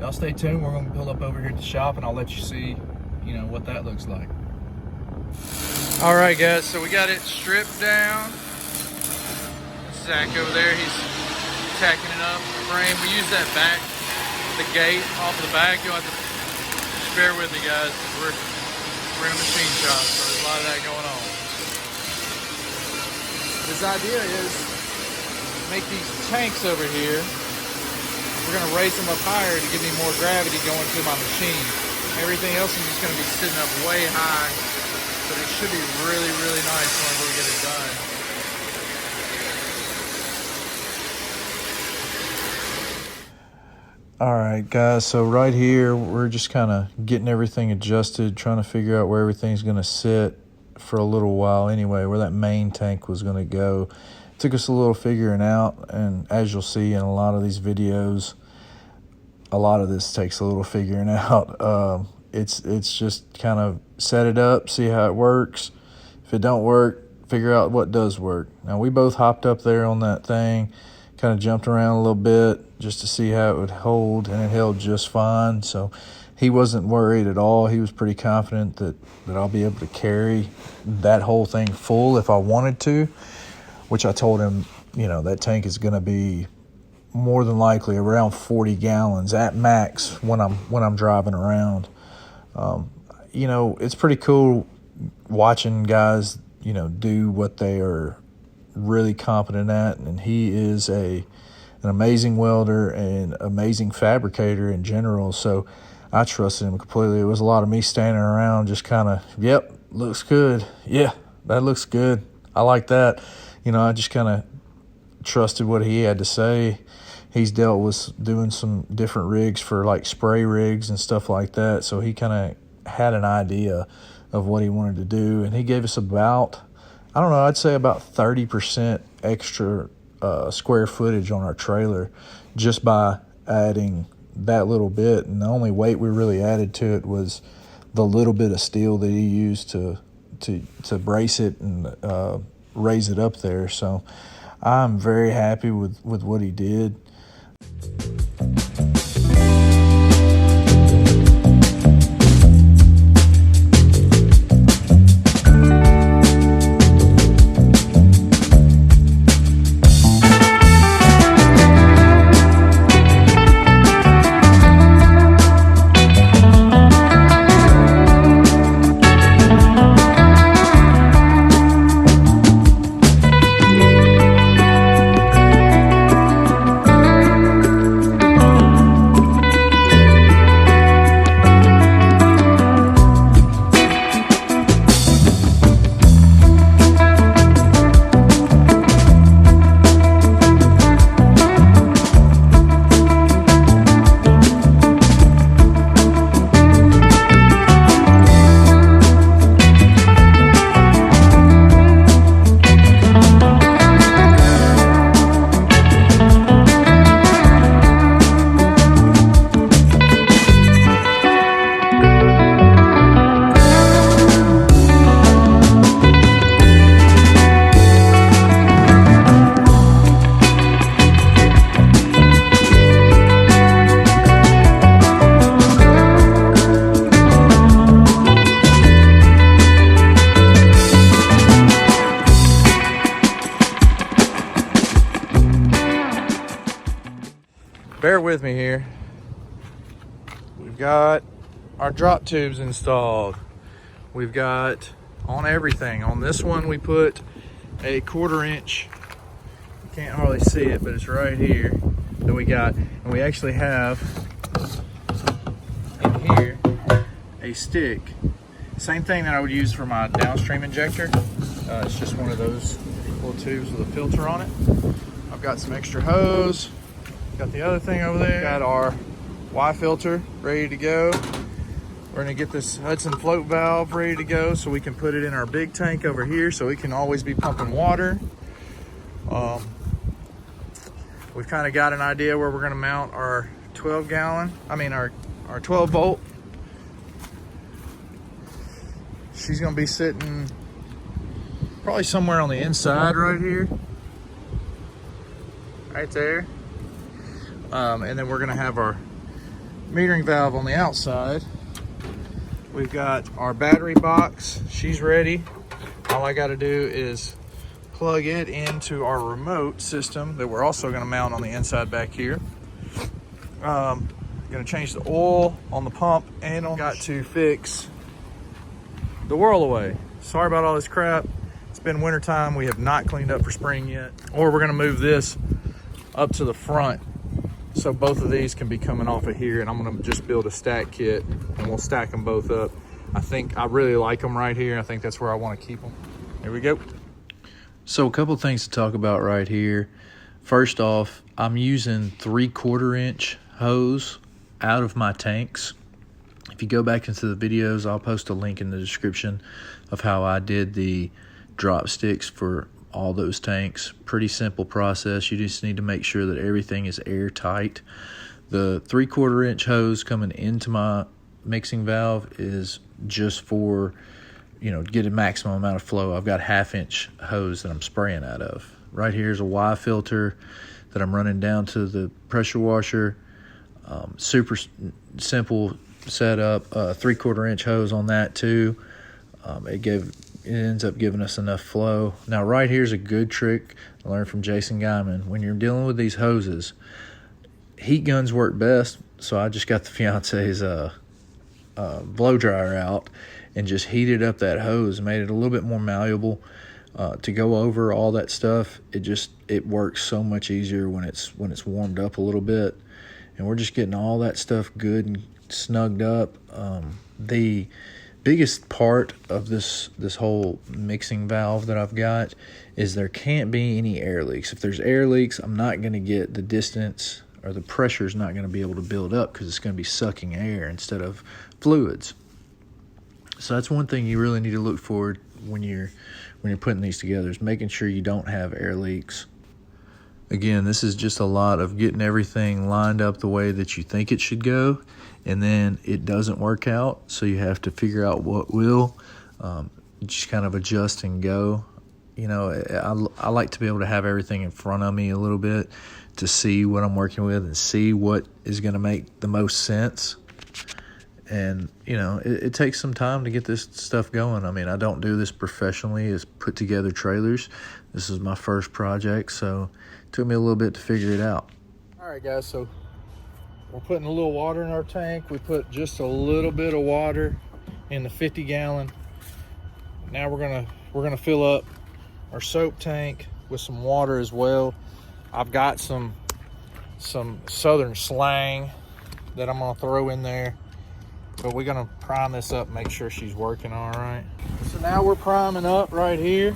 y'all stay tuned. We're going to pull up over here at the shop, and I'll let you see, you know, what that looks like. All right, guys, so we got it stripped down. Zach over there, he's tacking it up. Frame, we use that back, the gate off of the back. You'll have to just bear with me, guys, because we're in a machine shop, so there's a lot of that going on. His idea is make these tanks over here. We're gonna raise them up higher to give me more gravity going to my machine. Everything else is just gonna be sitting up way high, but it should be really, really nice whenever we get it done. All right, guys, so right here, we're just kind of getting everything adjusted, trying to figure out where everything's gonna sit for a little while anyway, where that main tank was gonna go. It took us a little figuring out, and as you'll see in a lot of these videos, a lot of this takes a little figuring out. It's just kind of set it up, see how it works. If it don't work, figure out what does work. Now, we both hopped up there on that thing, kind of jumped around a little bit just to see how it would hold, and it held just fine. So he wasn't worried at all. He was pretty confident that I'll be able to carry that whole thing full if I wanted to, which I told him, you know, that tank is going to be more than likely around 40 gallons at max when I'm driving around. You know, it's pretty cool watching guys, you know, do what they are really competent at, and he is an amazing welder and amazing fabricator in general, so I trusted him completely. It was a lot of me standing around just kind of, yep, looks good. Yeah, that looks good. I like that. You know, I just kind of trusted what he had to say. He's dealt with doing some different rigs for like spray rigs and stuff like that, so he kind of had an idea of what he wanted to do, and he gave us about, I don't know, I'd say about 30% extra square footage on our trailer just by adding that little bit. And the only weight we really added to it was the little bit of steel that he used to brace it and raise it up there. So I'm very happy with what he did. Bear with me here. We've got our drop tubes installed. We've got on everything. On this one we put a 1/4 inch, you can't hardly see it, but it's right here that we got. And we actually have in here a stick. Same thing that I would use for my downstream injector. It's just one of those little tubes with a filter on it. I've got some extra hose. Got the other thing over there. Got our Y filter ready to go. We're gonna get this Hudson float valve ready to go so we can put it in our big tank over here so we can always be pumping water. We've kind of got an idea where we're gonna mount our 12 volt. She's gonna be sitting probably somewhere on the inside right here. Right there. And then we're gonna have our metering valve on the outside. We've got our battery box. She's ready. All I got to do is plug it into our remote system that we're also going to mount on the inside back here. Going to change the oil on the pump, and I got to fix the whirl away. Sorry about all this crap. It's been winter time. We have not cleaned up for spring yet. Or we're going to move this up to the front so both of these can be coming off of here, and I'm going to just build a stack kit and we'll stack them both up. I really like them right here. I think that's where I want to keep them. Here we go. So a couple things to talk about right here. First off, I'm using 3/4 inch hose out of my tanks. If you go back into the videos, I'll post a link in the description of how I did the drop sticks for all those tanks. Pretty simple process. You just need to make sure that everything is airtight. The 3/4 inch hose coming into my mixing valve is just for, get a maximum amount of flow. I've got 1/2 inch hose that I'm spraying out of. Right here is a Y filter that I'm running down to the pressure washer. Super simple setup. 3/4 inch hose on that too. It ends up giving us enough flow. Now right here's a good trick I learned from Jason Guyman. When you're dealing with these hoses, heat guns work best, so I just got the fiance's blow dryer out and just heated up that hose, made it a little bit more malleable to go over all that stuff. It works so much easier when it's warmed up a little bit, and we're just getting all that stuff good and snugged up. The biggest part of this whole mixing valve that I've got is there can't be any air leaks. If there's air leaks, I'm not going to get the distance, or the pressure is not going to be able to build up because it's going to be sucking air instead of fluids. So that's one thing you really need to look for when you're putting these together, is making sure you don't have air leaks. Again, this is just a lot of getting everything lined up the way that you think it should go, and then it doesn't work out, so you have to figure out what will. Just kind of adjust and go. I like to be able to have everything in front of me a little bit to see what I'm working with and see what is going to make the most sense. And, it takes some time to get this stuff going. I mean, I don't do this professionally as put together trailers. This is my first project, so it took me a little bit to figure it out. All right, guys, so we're putting a little water in our tank. We put just a little bit of water in the 50-gallon. Now we're gonna fill up our soap tank with some water as well. I've got some southern slang that I'm gonna throw in there. But we're gonna prime this up, make sure she's working all right. So now we're priming up right here.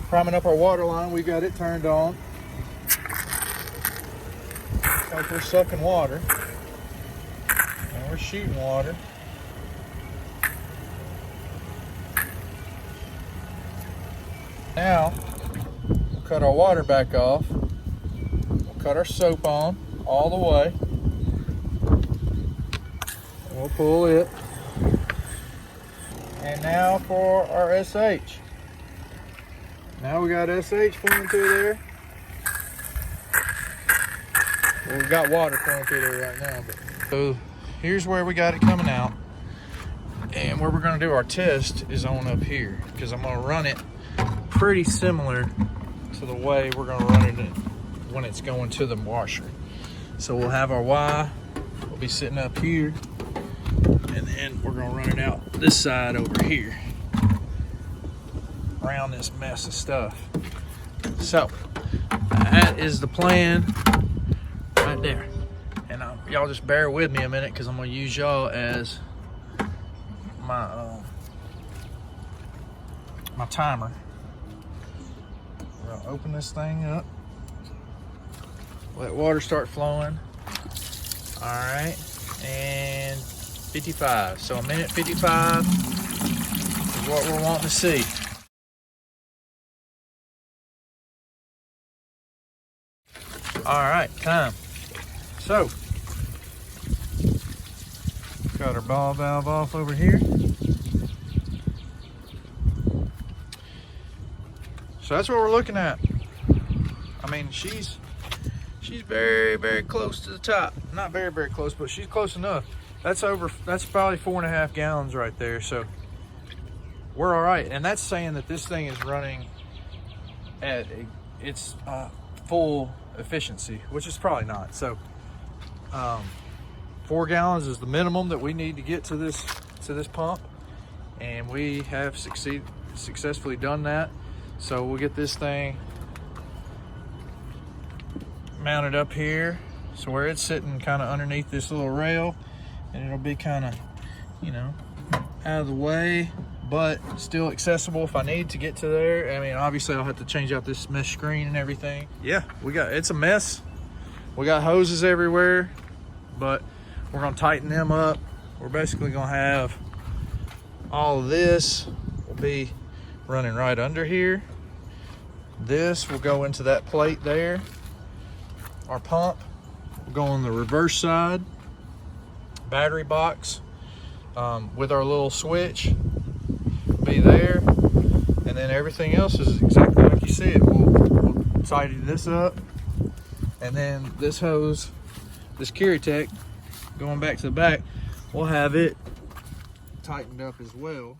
Priming up our water line. We got it turned on. Like we're sucking water. And we're shooting water. Now, we'll cut our water back off. We'll cut our soap on all the way. We'll pull it. And now for our SH. Now we got SH flowing through there. Well, we've got water flowing through there right now. So here's where we got it coming out. And where we're going to do our test is on up here, because I'm going to run it pretty similar to the way we're going to run it when it's going to the washer. So we'll have our Y. We'll be sitting up here. And then we're gonna run it out this side over here around this mess of stuff. So that is the plan right there. And y'all just bear with me a minute, because I'm gonna use y'all as my my timer. We're gonna open this thing up, let water start flowing. All right, and 55. So a minute 55 is what we're wanting to see. All right, time. So, got our ball valve off over here. So that's what we're looking at. I mean, she's She's very, very close to the top. Not very, very close, but she's close enough. That's probably 4.5 gallons right there. So we're all right. And that's saying that this thing is running at its full efficiency, which is probably not. So 4 gallons is the minimum that we need to get to this pump, and we have successfully done that. So we'll get this thing mounted up here, so where it's sitting kind of underneath this little rail, and it'll be kind of, you know, out of the way, but still accessible if I need to get to there. I mean, obviously I'll have to change out this mesh screen and everything. Yeah, it's a mess. We got hoses everywhere, but we're gonna tighten them up. We're basically gonna have all of this will be running right under here. This will go into that plate there. Our pump will go on the reverse side. Battery box with our little switch will be there. And then everything else is exactly like you see it. We'll tidy this up. And then this hose, this Carry Tech, going back to the back, we'll have it tightened up as well.